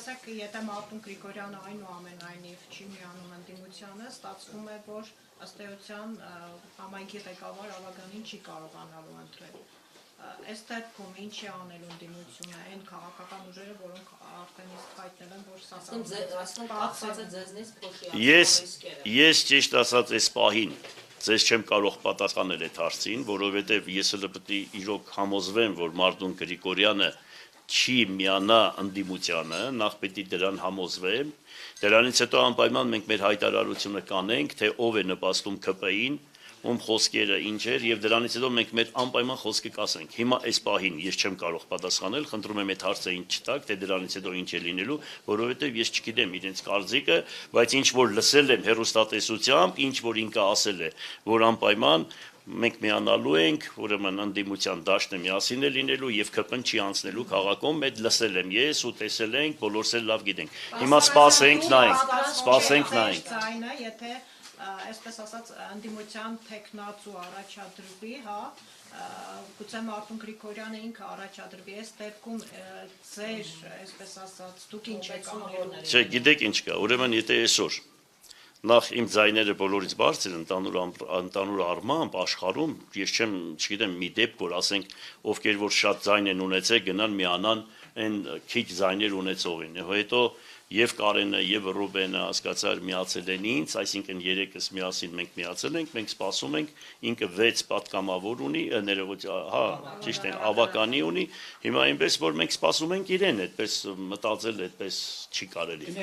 տեսեք, եթե Մարտուն Գրիգորյանը այնուամենայնիվ չի միանում ընդդիմությանը, ստացվում է, որ ըստ էության համայնքի ղեկավար Ավագանին չի կարողանալու ընտրել։ Այս դեպքում ինչ է անելու ընդդիմությունը, այն քաղաքական ուժերը, որոնք արդեն իսկ հայտնել են, որ Ես ճիշտ ասած այս պահին ձեզ չեմ կարող պատասխանել այդ հարցին, որովհետև ես հենց պետք է իրոք համոզվեմ, որ Մարտուն Գրիգորյանը չի միանա ընդդիմությանը, նախ պետք է դրան համոզվեմ, դրանից հետո անպայման մենք մեր հայտարարությունը կանենք, թե ով է նպաստում ԿՊ-ին, ում խոսքերը ինչ էր, եւ դրանից հետո մենք մեր անպայման խոսքը կասենք։ Հիմա այս պահին ես չեմ կարող պատասխանել, խնդրում եմ այդ հարցը ինձ չտաք, թե դրանից հետո ինչ է լինելու, որովհետեւ ես չգիտեմ իրենց կարծիքը, բայց ինչ որ լսել եմ հեռուստատեսությամբ, ինչ որ ինքը ասել է, որ անպայման մենք միանալու ենք, ուրեմն ընդդիմության դաշտը միասին է լինելու եւ ԿՊ-ն չի անցնելու քաղաքում, այդ լսել եմ ես ու տեսել ենք, բոլորս էլ լավ գիտենք։ Հիմա սպասենք նայենք։ Եթե այսպես ասած ընդդիմության տեխնացու առաջադրվի, հա, գուցե Մարտուն Գրիգորյանը ինքը առաջադրվի, այս դեպքում ձեր, այսպես ասած, դուք ինչ եք անելու։ Չէ, գիտեք ինչ կա, ուրեմն եթե այսօր նախ իմ ձայները բոլորից բարձր ընդանուր առմամբ աշխարհում, ես չգիտեմ մի դեպք, որ ասենք ովքեր որ շատ ձայն են ունեցել, գնան միանան այն քիչ ձայներ ունեցողին։ Հետո եւ Կարենը եւ Ռուբենը հասկացար միացել են ինձ, այսինքն երեքս միասին մենք միացել ենք, մենք սպասում ենք, ինքը 6 պատգամավոր ունի, հա, ճիշտ է, ավականի ունի, հիմա այնպես որ մենք սպասում ենք իրեն, այդպես մտածել, այդպես չի կարելի։